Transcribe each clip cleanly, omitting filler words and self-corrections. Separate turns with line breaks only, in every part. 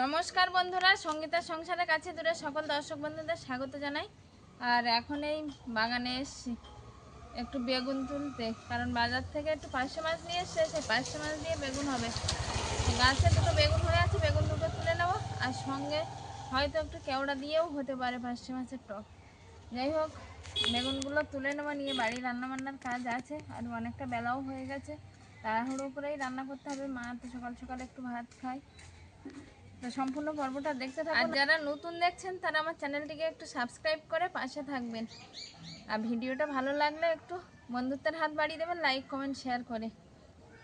নমস্কার বন্ধুরা, সঙ্গীতার সংসারের কাছে দূরে সকল দর্শক বন্ধুদের স্বাগত জানাই। আর এখন এই বাগানে এসেছি একটু বেগুন তুলতে, কারণ বাজার থেকে একটু পার্শে মাছ নিয়ে এসছে, সেই পার্শে মাছ দিয়ে বেগুন হবে। গাছে দুটো বেগুন হয়ে আছে, বেগুন দুটো তুলে নেবো, আর সঙ্গে হয়তো একটু কেওড়া দিয়েও হতে পারে পার্শে মাছের টক। যাই হোক, বেগুনগুলো তুলে নেওয়া নিয়ে বাড়ি রান্নাবান্নার কাজ আছে, আর অনেকটা বেলাও হয়ে গেছে, তাড়াহুড়ো করেই রান্না করতে হবে। মা তো সকাল সকাল একটু ভাত খায়। তো সম্পূর্ণ পর্বটা দেখতে থাকুন। আর যারা নতুন দেখছেন তারা আমার চ্যানেলটিকে একটু সাবস্ক্রাইব করে পাশে থাকবেন, আর ভিডিওটা ভালো লাগলে একটু বন্ধুত্বের হাত বাড়িয়ে দেবেন, লাইক কমেন্ট শেয়ার করে।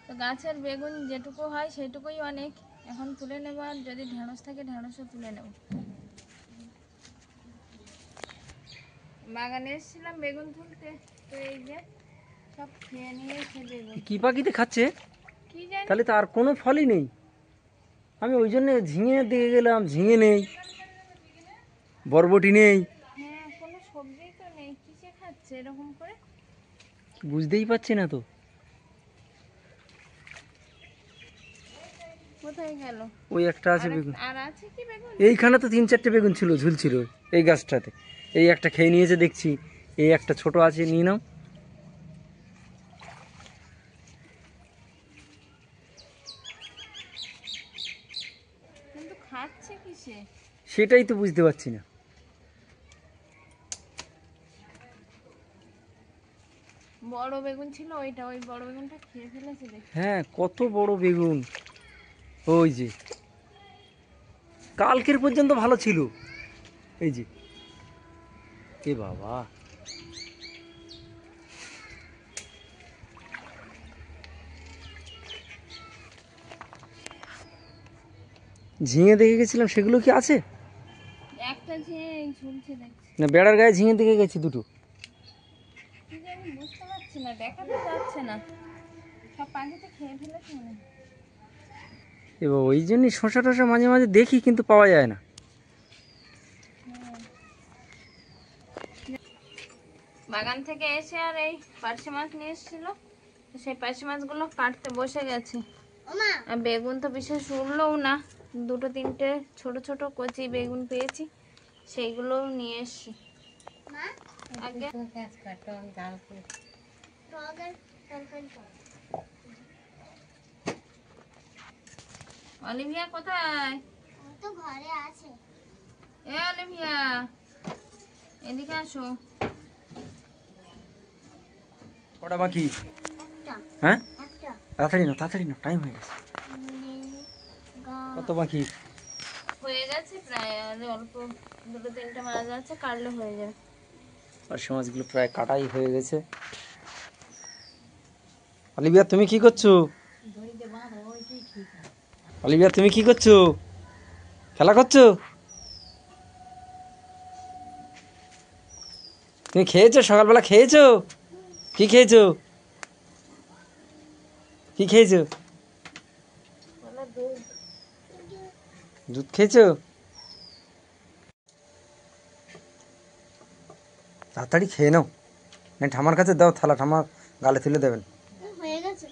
তো গাছের বেগুন যেটুকু হয় সেইটুকুই অনেক। এখন তুলে নেব, আর যদি ঢেঁড়স থাকে ঢেঁড়সও তুলে নেব। বাগানে এসেছিলাম বেগুন তুলতে, তো এই যে সব খেয়ে নিয়েছে বেগুন।
কি পাখিতে খাচ্ছে
কি জানি,
তাহলে তো আর কোনো ফলই নেই। আমি ওই জন্য ঝিঙে দিকে গেলাম, ঝিঙে নেই, বরবটি নেই,
হ্যাঁ কোনো সবজি তো নেই, কিসে খাচ্ছে এরকম করে
বুঝতেই পারছি না তো।
কোথায় গেল?
ওই একটা আছে বেগুন,
আর আছে কি বেগুন?
এইখানে তো 3-4টে বেগুন ছিল, ঝুলছিল এই গাছটাতে। এই একটা খেয়ে নিয়েছে দেখছি, এই একটা ছোট আছে, নিয়ে নাও।
কিন্তু খাচ্ছে কিসে
সেটাই তো বুঝতে পারছি না।
বড় বেগুন ছিল ওইটা, ওই বড় বেগুনটা খেয়ে ফেলেছে দেখি।
হ্যাঁ, কত বড় বেগুন! ওই যে কালকের পর্যন্ত ভালো ছিল, এই যে, এ বাবা! ঝিঙে দেখে গেছিলাম, সেগুলো কি আছে?
একটা যে ঝুলছে দেখছি।
না, বেড়ার গায়ে ঝিঙে দেখে গেছি দুটো।
কি জানি বুঝতে পারছি না, দেখা তো যাচ্ছে না, সব পাখিতে খেয়ে ফেলেছে মনে হয়।
এবার ওই জন্যই শশা টশা মাঝে মাঝে দেখি, কিন্তু পাওয়া যায় না।
বাগান থেকে এসে আর এই পার্শে মাছ নিয়ে এসেছিল, সেই পার্শে মাছগুলো কাটতে বসে গেছে। আর বেগুন তো বিশেষ উঠলও না, দুটো তিনটে ছোট ছোট কচি বেগুন পেয়েছি, সেইগুলো নিয়ে এসছি। আগে অলিভিয়া কোথায়? তো ঘরে আছে। এ অলিভিয়া, এদিকে আসো।
কটা বাকি? হ্যাঁ, তাড়াতাড়ি না, তাড়াতাড়ি না, টাইম হয়ে গেছে। কত বাকি?
হয়ে গেছে প্রায়, আর অল্প দুটো তিনটে মাছ আছে, কাটলে হয়ে যাবে।
পার্শে মাছগুলো প্রায় কাটাই হয়ে গেছে। অলিভিয়া তুমি কি করছো? অলিভিয়া তুমি কি করছো? খেলা করছো? তুমি খেয়েছো? সকালবেলা খেয়েছো? কি খেয়েছো? কি খেয়েছো? দুধ খেয়েছো? তাড়াতাড়ি খেয়ে নাও, না ঠামার কাছে দাও, থালা ঠামা গালে তুলে দেবেন।
হয়ে গেছে।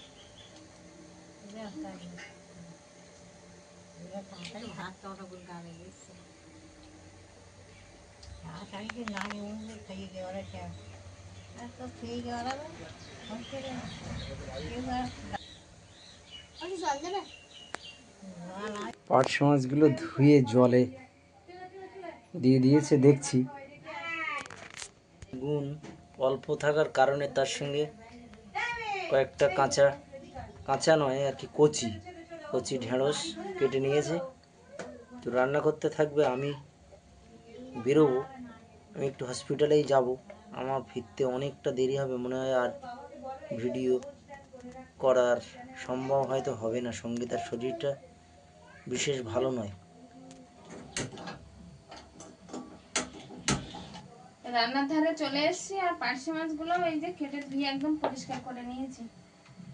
পার্শে মাছগুলো ধুয়ে জলে দিয়ে দিয়েছে দেখছি। বেগুন অল্প থাকার কারণে তার সঙ্গে কয়েকটা কাঁচা কাঁচা নয় আর কি, কচি কচি ঢেঁড়স কেটে নিয়েছে। তো রান্না করতে থাকবে, আমি বেরোবো, আমি একটু হসপিটালেই যাব। আমার ফিরতে অনেকটা দেরি হবে মনে হয়, আর ভিডিও করার সম্ভব হয়তো হবে না। সঙ্গীতার শরীরটা বিশেষ ভালো নয়।
রান্নার ধারে চলে এসেছি, আর পার্শে মাছগুলো এই যে কেটে ধুয়ে একদম পরিষ্কার করে নিয়েছি।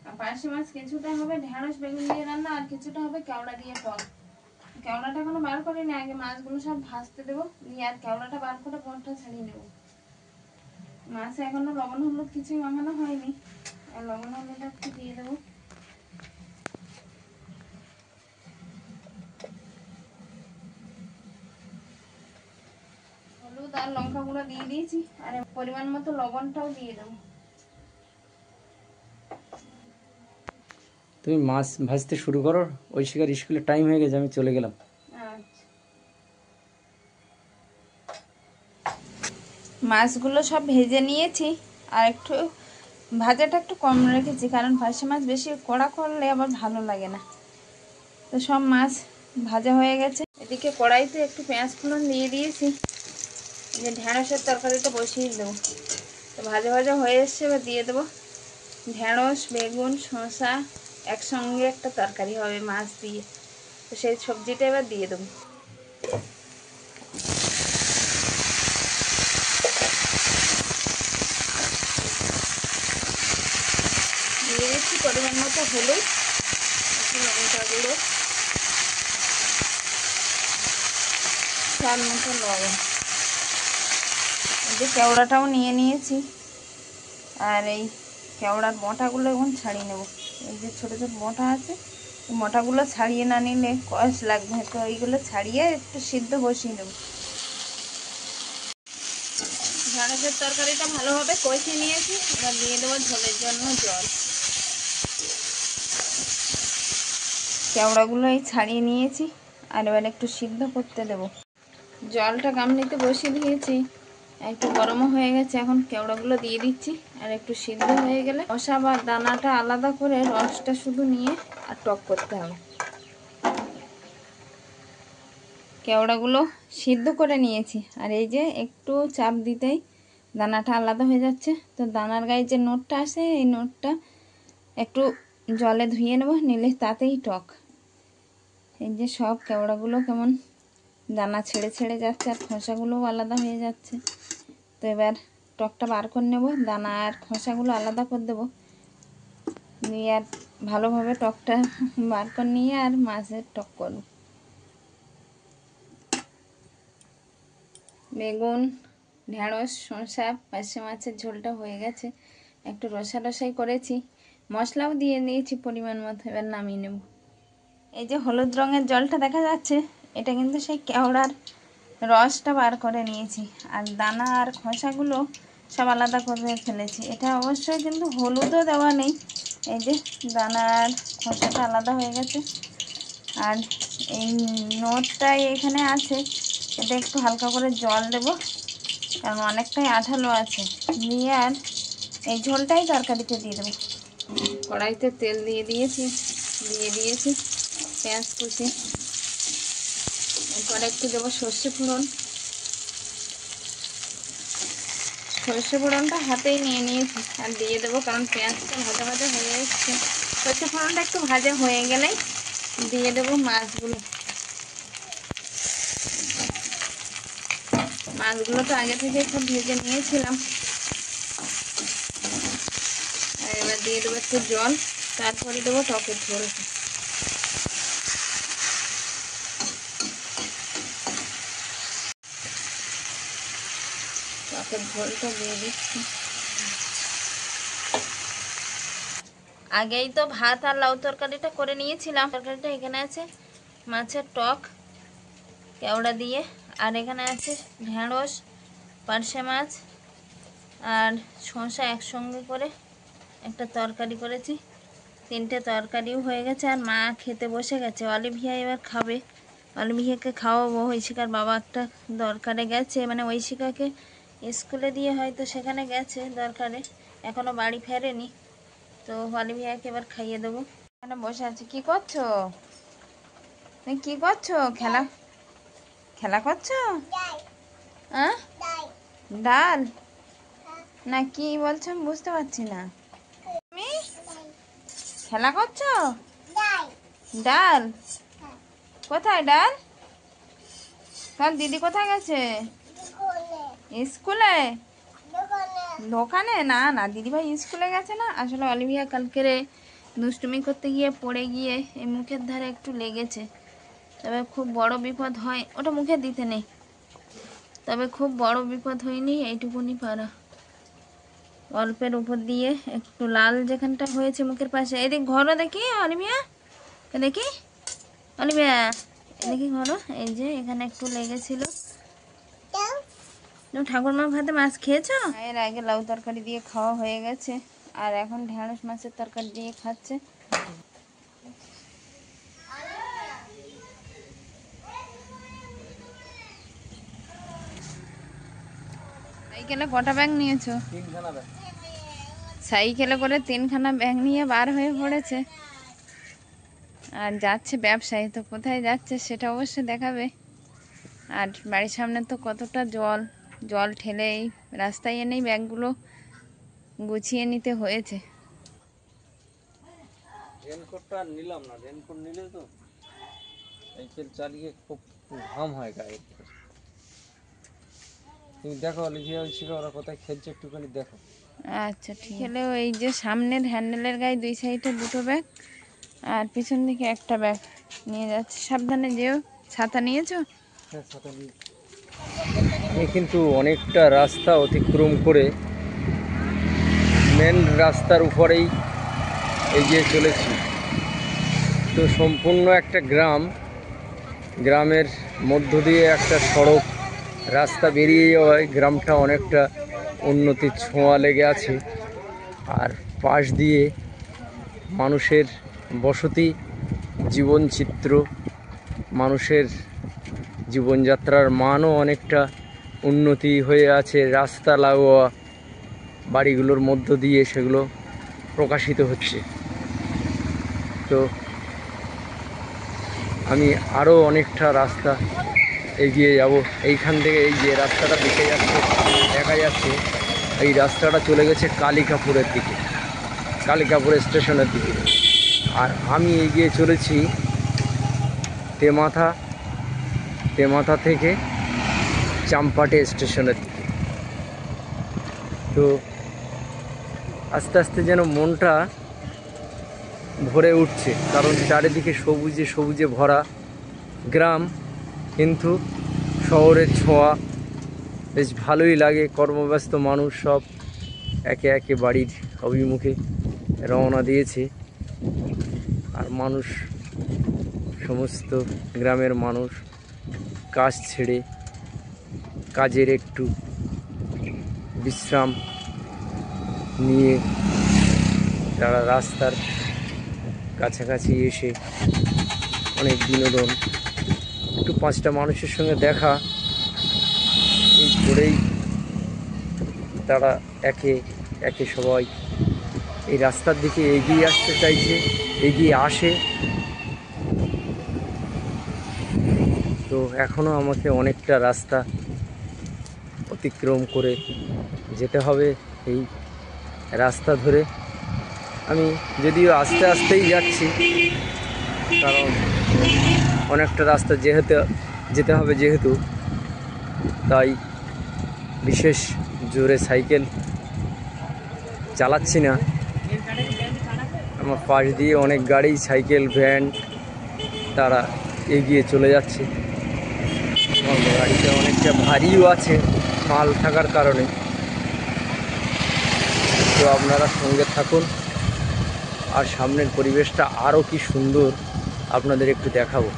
আর পার্শে মাছ কিছুটা হবে ঢেঁড়স বেগুন দিয়ে রান্না, আর কিছুটা হবে কেওড়া দিয়ে টক। কেওড়াটা এখনো বার করিনি, আগে মাছগুলো সব ভাজতে দেবো, দিয়ে আর কেওড়াটা বার করে পরটা ছাড়িয়ে নেবো। মাছে এখনো লবণ হলুদ কিছুই মাখানো হয়নি, আর লবণ হলুদ একটু দিয়ে দেবো। হলুদ আর লঙ্কা গুঁড়ো দিয়ে দিয়েছি, আর পরিমাণ মতো লবণটাও দিয়ে দেবো।
তুমি মাছ ভাজতে শুরু করো, ঐশিকার স্কুলে টাইম হয়ে গেছে, আমি চলে গেলাম।
আচ্ছা, মাছগুলো সব ভেজে নিয়েছি, আর একটু ভাজাটা একটু কম রেখেছি, কারণ পার্শে মাছ বেশি কড়া করলে আবার ভালো লাগে না। তো সব মাছ ভাজা হয়ে গেছে। এদিকে কড়াইতে একটু পেঁয়াজ ফোড়ন দিয়ে দিয়েছি, যে ঢ্যাঁড়সের তরকারিটা বসিয়ে দেবো। তো ভাজা ভাজা হয়ে এসছে, এবার দিয়ে দেবো ঢ্যাঁড়স, বেগুন, শসা একসঙ্গে একটা তরকারি হবে মাছ দিয়ে। তো সেই সবজিটা এবার দিয়ে দেবো। দিয়ে দিচ্ছি পরিমাণ মতো হলুদ, একটু লঙ্কা গুঁড়ো, স্বাদ মতো লবণ। এই যে কেওড়াটাও নিয়ে নিয়েছি, আর এই কেওড়ার মোটাগুলো এখন ছাড়িয়ে নেব। এই যে ছোটো ছোটো মোটা আছে, এই মোটাগুলো ছাড়িয়ে না নিলে কষ লাগবে, তো এইগুলো ছাড়িয়ে একটু সিদ্ধ বসিয়ে নেব। ঢ্যাঁড়সের তরকারিটা ভালোভাবে কষিয়ে নিয়েছি, এবার দিয়ে দেবো ঝোলের জন্য জল। কেওড়াগুলো এই ছাড়িয়ে নিয়েছি, আর এবার একটু সিদ্ধ করতে দেব। জলটা গামলিতে বসিয়ে দিয়েছি, একটু গরমও হয়ে গেছে। এখন কেওড়াগুলো দিয়ে দিচ্ছি, আর একটু সিদ্ধ হয়ে গেলে খোসা বা দানাটা আলাদা করে রসটা শুধু নিয়ে আর টক করতে হবে। কেওড়াগুলো সিদ্ধ করে নিয়েছি, আর এই যে একটু চাপ দিতেই দানাটা আলাদা হয়ে যাচ্ছে। তো দানার গায়ে যে নোটটা আসে, এই নোটটা একটু জলে ধুয়ে নেব, নিলে তাতেই টক। এই যে সব কেওড়াগুলো কেমন দানা ছেড়ে ছেড়ে যাচ্ছে, আর খোসাগুলোও আলাদা হয়ে যাচ্ছে। তো এবার টকটা বার করে নেব, দানা আর খোসাগুলো আলাদা করে দেবো, নিয়ে আর ভালোভাবে টকটা বার করে নিয়ে আর মাছের টক করব। বেগুন, ঢেঁড়স, শসা, পার্শে মাছের ঝোলটা হয়ে গেছে, একটু রসা রসাই করেছি, মশলাও দিয়ে দিয়েছি পরিমাণ মতো। এবার নামিয়ে নেব। এই যে হলুদ রঙের জলটা দেখা যাচ্ছে, এটা কিন্তু সেই কেওড়ার রসটা বার করে নিয়েছি, আর দানা আর খোসাগুলো সব আলাদা করে ফেলেছি। এটা অবশ্যই কিন্তু হলুদও দেওয়া নেই, এই যে দানা আর খোসাটা আলাদা হয়ে গেছে। আর এই নোটটাই এখানে আছে, এটা একটু হালকা করে জল দেব, কারণ অনেকটাই আঠালো আছে। দিয়ে আর এই ঝোলটাই তরকারিতে দিয়ে দেবো। কড়াইতে তেল দিয়ে দিয়েছি পেঁয়াজ কুচি, এরপর একটু দেবো সর্ষে ফোড়ন। সর্ষে ফোড়নটা হাতেই নিয়ে নিয়েছি আর দিয়ে দেবো, কারণ পেঁয়াজটা ভাজা ভাজা হয়ে এসছে। সর্ষে ফোড়নটা একটু ভাজা হয়ে গেলেই দিয়ে দেবো মাছগুলো। মাছগুলো তো আগে থেকে সব ভেজে নিয়েছিলাম। আর এবার দিয়ে দেবো একটু জল, তারপরে দেবো টকের ঝোল। টকের ঝোলটা দিয়ে দিচ্ছি। আগেই তো ভাত আর লাউ তরকারিটা করে নিয়েছিলাম। তরকারিটা এখানে আছে মাছের টক কেওড়া দিয়ে, আর এখানে আছে ঢেঁড়স, পার্শে মাছ আর শসা একসঙ্গে করে একটা তরকারি করেছি। তিনটে তরকারিও হয়ে গেছে, আর মা খেতে বসে গেছে। অলিভিয়া এবার খাবে, অলিভিয়াকে খাওয়াবো। ঐশিকার বাবা একটা দরকারে গেছে, মানে ঐশিকাকে স্কুলে দিয়ে হয়তো সেখানে গেছে দরকারে, এখনও বাড়ি ফেরেনি। তো অলিভিয়াকে এবার খাইয়ে দেবো। এখানে বসে আছি। কি করছো তুমি? কি করছো? খেলা খেলা করছো? হ্যাঁ, ডাল না কি বলছো আমি বুঝতে পারছি না। তুমি খেলা করছো? ডাল কোথায়? ডাল কাল দিদি কোথায় গেছে? স্কুলে? দোকানে? না না, দিদিভাই স্কুলে গেছে না। আসলে অলিভিয়া কালকেরে দুষ্টুমি করতে গিয়ে পড়ে গিয়ে এই মুখের ধারে একটু লেগেছে। তবে খুব বড় বিপদ হয়, ওটা মুখে দিতে নেই। তবে খুব বড় বিপদ হয়নি, এইটুকুনি পারা। অল্পের উপর দিয়ে একটু লাল যেখানটা হয়েছে মুখের পাশে। এদিক ঘরও দেখি অলিভিয়া, দেখি অলিভিয়া, দেখি ঘরও। এই যে এখানে একটু লেগেছিল, তুমি ঠাকুরমা ভাতে মাছ খেয়েছো? এর আগে লাউ তরকারি দিয়ে খাওয়া হয়ে গেছে, আর এখন ঢেঁড়স মাছের তরকারি দিয়ে খাচ্ছে। সাইকেলে কটা ব্যাগ নিয়েছো? সাইকেলে করে 3খানা ব্যাগ নিয়ে বার হয়ে পড়েছে, আর যাচ্ছে ব্যবসায়ী। তো কোথায় যাচ্ছে সেটা অবশ্যই দেখাবে। আর বাড়ির সামনে তো কতটা জল, জল ঠেলে এই রাস্তায় এনেই ব্যাগগুলো গুছিয়ে নিতে হয়েছে।
রেনকোটটা নিলাম না, রেনকোট নিলে তো সাইকেল চালিয়ে খুব ঘাম হয় গায়ে। তুমি দেখো লিখিয়া ছিল ওরা কোথায় খেলছে, একটুখানি দেখো।
আচ্ছা ঠিক আছে। এই যে সামনের হ্যান্ডেলের গায়ে 2 সাইডে 2টো ব্যাগ, আর পিছন দিকে একটা ব্যাগ নিয়ে যাচ্ছে। সাবধানে যেও। ছাতা নিয়েছো?
হ্যাঁ, ছাতা নিয়ে। আমি কিন্তু অনেকটা রাস্তা অতিক্রম করে মেন রাস্তার উপরেই এগিয়ে চলেছি। তো সম্পূর্ণ একটা গ্রামের মধ্য দিয়ে একটা সড়ক রাস্তা বেরিয়ে যাওয়ায় গ্রামটা অনেকটা উন্নতির ছোঁয়া লেগে আছে। আর পাশ দিয়ে মানুষের বসতি, জীবনচিত্র, মানুষের জীবনযাত্রার মানও অনেকটা উন্নতি হয়ে আছে। রাস্তা লাগোয়া বাড়িগুলোর মধ্য দিয়ে সেগুলো প্রকাশিত হচ্ছে। তো আমি আরও অনেকটা রাস্তা এগিয়ে যাব। এইখান থেকে এই যে রাস্তাটা দেখা যাচ্ছে এই রাস্তাটা চলে গেছে কালিকাপুরের দিকে, কালিকাপুর স্টেশনের দিকে। আর আমি এগিয়ে চলেছি তেমাথা থেকে চাম্পাটে স্টেশনের দিকে। তো আস্তে আস্তে যেন মনটা ভরে উঠছে, কারণ চারিদিকে সবুজে সবুজে ভরা গ্রাম, কিন্তু শহরের ছোঁয়া। বেশ ভালোই লাগে। কর্মব্যস্ত মানুষ সব একে একে বাড়ির অভিমুখে রওনা দিয়েছে। আর মানুষ, সমস্ত গ্রামের মানুষ কাজ ছেড়ে কাজের একটু বিশ্রাম নিয়ে তারা রাস্তার কাছাকাছি এসে অনেক বিনোদন, একটু 5টা মানুষের সঙ্গে দেখা, এই করেই তারা একে একে সবাই এই রাস্তার দিকে এগিয়ে আসতে চাইছে, এগিয়ে আসে। তো এখনও আমাকে অনেকটা রাস্তা অতিক্রম করে যেতে হবে এই রাস্তা ধরে। আমি যদিও আস্তে আস্তেই যাচ্ছি, কারণ অনেকটা রাস্তা যেতে হবে যেহেতু, তাই বিশেষ জোরে সাইকেল চালাচ্ছি না। আমার পাশ দিয়ে অনেক গাড়ি, সাইকেল, ভ্যান তারা এগিয়ে চলে যাচ্ছে। আমার গাড়িটা অনেকটা ভারীও আছে মাল থাকার কারণে। তো আপনারা সঙ্গে থাকুন, আর সামনের পরিবেশটা আরও কি সুন্দর আপনাদের একটু দেখাবো।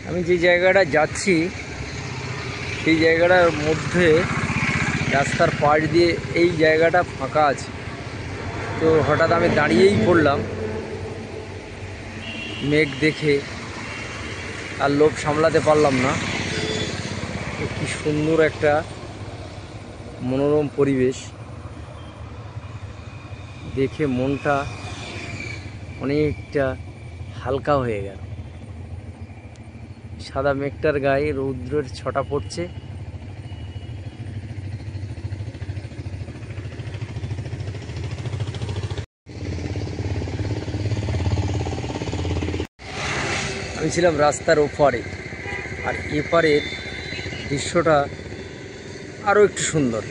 আমি যে জায়গাটা যাচ্ছি সেই জায়গাটার মধ্যে রাস্তার পাশ দিয়ে এই জায়গাটা ফাঁকা আছে। তো হঠাৎ আমি দাঁড়িয়েই পড়লাম মেঘ দেখে, আর লোভ সামলাতে পারলাম না। কি সুন্দর একটা মনোরম পরিবেশ দেখে মনটা অনেকটা হালকা হয়ে গেল। সাদা মেঘটার গায়ে রৌদ্রের ছটা পড়ছে। আমি ছিলাম রাস্তার ওপারে, আর এপারের দৃশ্যটা আরও একটু সুন্দর।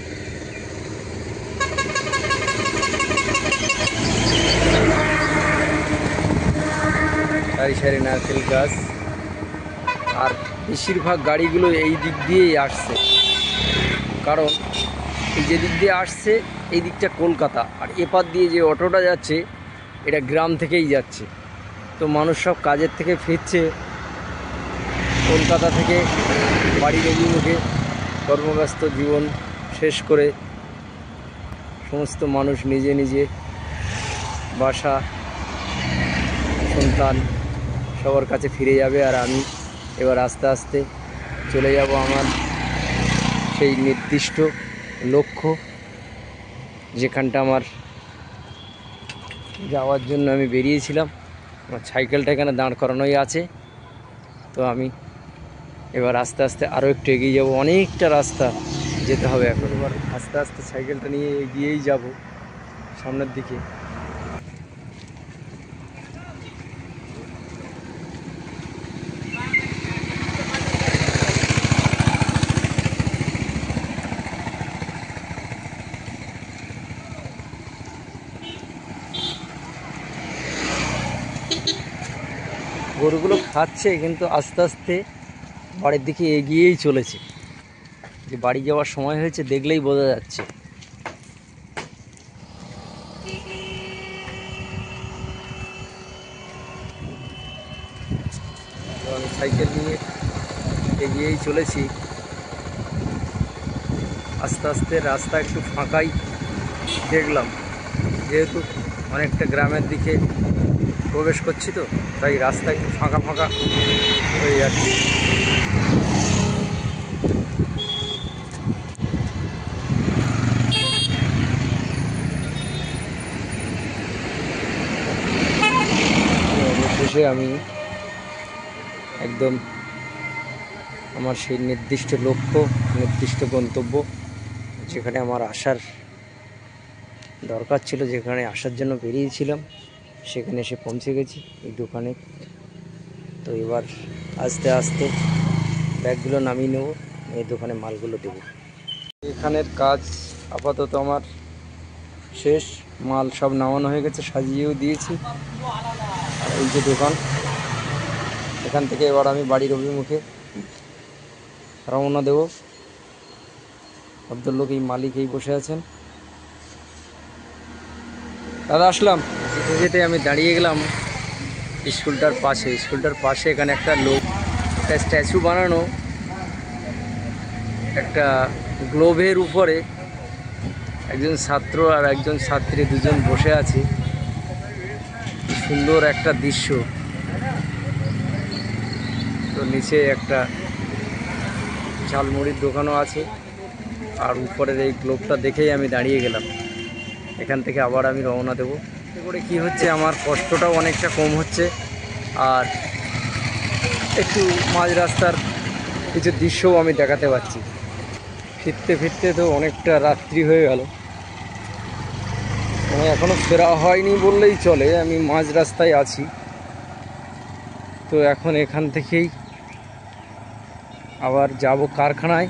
সারি সারি নারকেল গাছ, আর বেশিরভাগ গাড়িগুলো এই দিক দিয়েই আসছে, কারণ এই যে দিক দিয়ে আসছে এই দিকটা কলকাতা, আর এপার দিয়ে যে অটোটা যাচ্ছে এটা গ্রাম থেকেই যাচ্ছে। তো মানুষ সব কাজের থেকে ফিরছে কলকাতা থেকে বাড়ির অভিমুখে। কর্মব্যস্ত জীবন শেষ করে সমস্ত মানুষ নিজে নিজে বাসা সন্তান সবার কাছে ফিরে যাবে, আর আমি এবার আস্তে আস্তে চলে যাব আমার সেই নির্দিষ্ট লক্ষ্য, যেখানটা আমার যাওয়ার জন্য আমি বেরিয়েছিলাম। আমার সাইকেলটা এখানে দাঁড় করানোই আছে। তো আমি এবার আস্তে আস্তে আরও একটু এগিয়ে যাব, অনেকটা রাস্তা যেতে হবে এখন। এবার আস্তে আস্তে সাইকেলটা নিয়ে এগিয়েই যাব সামনের দিকে। গরুগুলো খাচ্ছে, কিন্তু আস্তে আস্তে বাড়ির দিকে এগিয়েই চলেছে। যে বাড়ি যাওয়ার সময় হয়েছে দেখলেই বোঝা যাচ্ছে। আমি সাইকেল নিয়ে এগিয়েই চলেছি। আস্তে আস্তে রাস্তা একটু ফাঁকাই দেখলাম, যেহেতু অনেকটা গ্রামের দিকে প্রবেশ করছি, তো তাই রাস্তা একটু ফাঁকা ফাঁকা হয়ে যাচ্ছে। অবশেষে আমি একদম আমার সেই নির্দিষ্ট লক্ষ্য, নির্দিষ্ট গন্তব্য, যেখানে আমার আসার দরকার ছিল, যেখানে আসার জন্য বেরিয়েছিলাম, সেখানে এসে পৌঁছে গেছি এই দোকানে। তো এবার আস্তে আস্তে ব্যাগগুলো নামিয়ে নেব, এই দোকানে মালগুলো দেবো। এখানের কাজ আপাতত আমার শেষ, মাল সব নামানো হয়ে গেছে, সাজিয়েও দিয়েছি। আর এই যে দোকান, এখান থেকে এবার আমি বাড়ির অভিমুখে রওনা দেব। ভদ্রলোক এই মালিক এই বসে আছেন। দাদা আসলাম। যেতে যেতে আমি দাঁড়িয়ে গেলাম স্কুলটার পাশে। স্কুলটার পাশে এখানে একটা লোক, একটা স্ট্যাচু বানানো, একটা গ্লোভের উপরে একজন ছাত্র আর একজন ছাত্রী দুজন বসে আছে। সুন্দর একটা দৃশ্য। তো নিচে একটা ঝালমুড়ির দোকানও আছে, আর উপরের এই গ্লোভটা দেখেই আমি দাঁড়িয়ে গেলাম। এখান থেকে আবার আমি রওনা দেব। এতে করে কী হচ্ছে, আমার কষ্টটাও অনেকটা কম হচ্ছে, আর একটু মাঝ রাস্তার কিছু দৃশ্যও আমি দেখাতে পারছি। ফিরতে ফিরতে তো অনেকটা রাত্রি হয়ে গেল, মানে এখনও ফেরা হয়নি বললেই চলে। আমি মাঝ রাস্তায় আছি। তো এখন এখান থেকেই আবার যাব কারখানায়,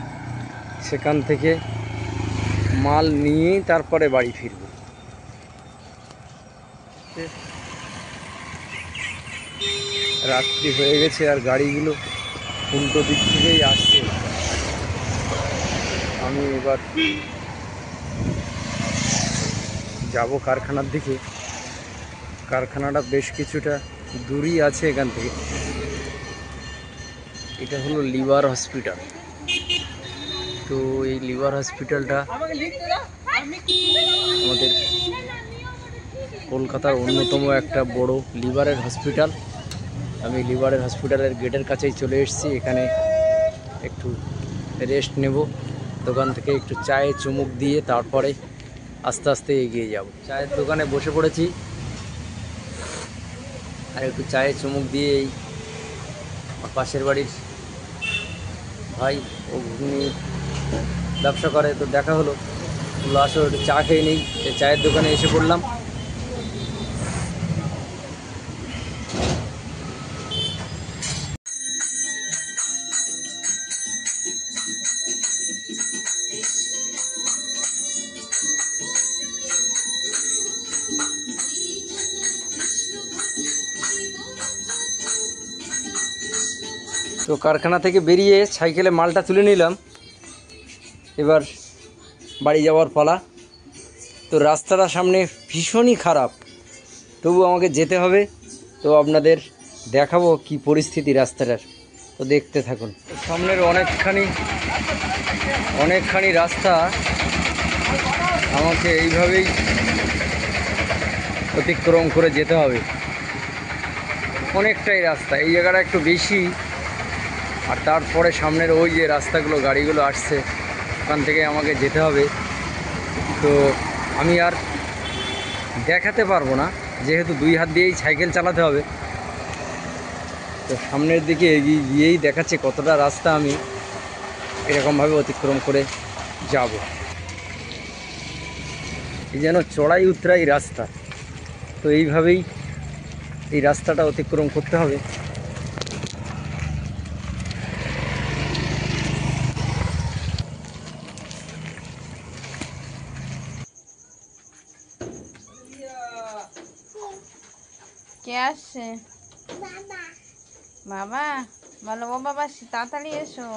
সেখান থেকে মাল নিয়ে তারপরে বাড়ি ফিরব। রাত্রি হয়ে গেছে, আর গাড়িগুলো উল্টো দিক থেকেই আসছে। আমি এবার যাব কারখানার দিকে। কারখানাটা বেশ কিছুটা দূরই আছে এখান থেকে। এটা হলো লিভার হসপিটাল। তো এই লিভার হসপিটালটা আমাদের কলকাতার অন্যতম একটা বড় লিভারের হসপিটাল। আমি লিভারের হসপিটালের গেটের কাছেই চলে এসেছি। এখানে একটু রেস্ট নেব, দোকান থেকে একটু চায়ে চুমুক দিয়ে তারপরে আস্তে আস্তে এগিয়ে যাব। চায়ের দোকানে বসে পড়েছি, আর একটু চায়ে চুমুক দিয়ে এই পাশের বাড়ির ভাই, ও ঘুগনি ব্যবসা করে, তো দেখা হলো, বললো আসো একটু চা খেয়ে নেই। এই চায়ের দোকানে এসে পড়লাম। তো কারখানা থেকে বেরিয়ে সাইকেলে মালটা তুলে নিলাম। এবার বাড়ি যাওয়ার পালা। তো রাস্তাটা সামনে ভীষণই খারাপ, তবু আমাকে যেতে হবে। তো আপনাদের দেখাবো কি পরিস্থিতি রাস্তাটার, তো দেখতে থাকুন। সামনের অনেকখানি
অনেকখানি রাস্তা আমাকে এইভাবেই অতিক্রম করে যেতে হবে। অনেকটাই রাস্তা, এই জায়গাটা একটু বেশি। আর তারপরে সামনের ওই যে রাস্তাগুলো, গাড়িগুলো আসছে, ওখান থেকে আমাকে যেতে হবে। তো আমি আর দেখাতে পারবো না, যেহেতু 2 হাত দিয়েই সাইকেল চালাতে হবে। তো সামনের দিকে এগিয়ে গিয়েই দেখাচ্ছে কতটা রাস্তা আমি এরকমভাবে অতিক্রম করে যাব। এই যেন চড়াই উতরাই রাস্তা, তো এইভাবেই এই রাস্তাটা অতিক্রম করতে হবে।
কে আসছে? বাবা বলো, ও বাবা তাড়াতাড়ি এসো,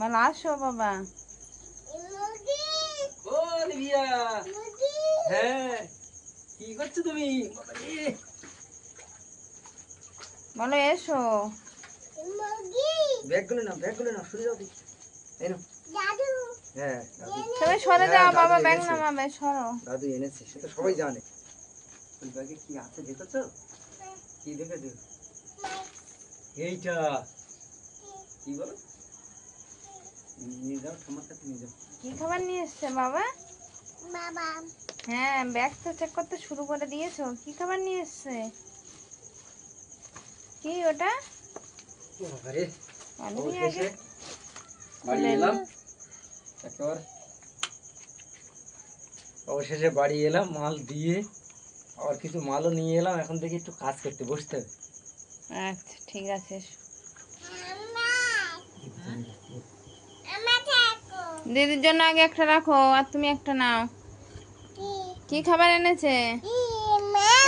বলো আসো বাবা।
হ্যাঁ, কি করছো তুমি?
বলো এসো।
ব্যাগগুলো না, সরে যাও। এই নাও। হ্যাঁ, দাদু।
তুমি সরে
হ্যাঁ,
যাও
দাদু
বাবা, ব্যাগ
এনেছে।
নামাবে, সরো।
দাদু এনেছে, সে তো সবাই জানে। ওই ব্যাগে কি আছে দেখেছো? কি দেখেছো? এইটা কি বলো? নিয়ে যাও, ঠাম্মার কাছে নিয়ে যাও।
কি খাবার নিয়ে এসছে বাবা? হ্যাঁ, ব্যাগ তো চেক করতে শুরু করে দিয়েছো। কি খাবার নিয়ে এসছে? কি ওটা?
আরে
আমি
অবশেষে
আগে
বাড়ি এলাম। একেবারে অবশেষে বাড়ি এলাম, মাল দিয়ে। আবার কিছু মালও নিয়ে এলাম। এখন থেকে একটু কাজ করতে বসতে হবে।
আচ্ছা ঠিক আছে, এসো। দিদির জন্য আগে একটা রাখো, আর তুমি একটা নাও। কি খাবার এনেছে?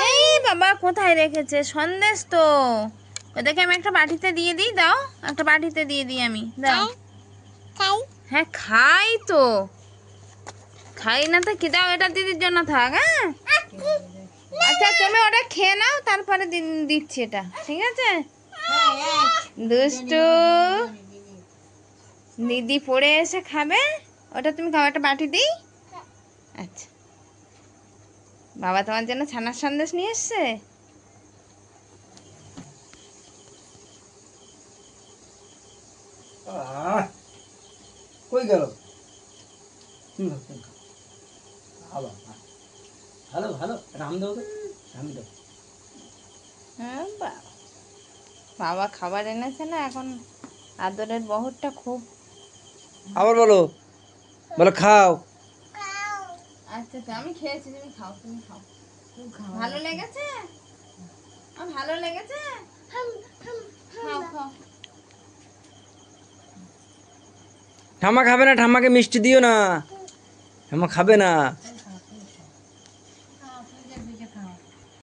এই বাবা, কোথায় রেখেছে? সন্দেশ তো। ওদেরকে আমি একটা বাটিতে দিয়ে দিই, দাও একটা বাটিতে দিয়ে দিই আমি, দাও। হ্যাঁ খাই তো, খাই না তো কি, দাও এটা দিদির জন্য থাক। হ্যাঁ আচ্ছা, তুমি ওটা খেয়ে নাও, তারপরে দিচ্ছি এটা, ঠিক আছে? দুষ্টু দিদি পড়ে এসে খাবে, ওটা তুমি খাও, একটা বাটি দিই। আচ্ছা, বাবা তোমার জন্য ছানার সন্দেশ নিয়ে এসছে।
কই গেল? ভালো ভালো ভালো, রাম দাও তো, রাম দাও।
হ্যাঁ বাবা খাবার এনেছে না, এখন আদরের বহরটা খুব।
আবার বলো, বলো খাও।
আচ্ছা আচ্ছা, আমি খেয়েছি, তুমি খাও, তুমি খাও। ভালো লেগেছে? ভালো লেগেছে? খাও খাও।
ঠাম্মা খাবে না, ঠাম্মাকে মিষ্টি দিও না, ঠাম্মা খাবে না।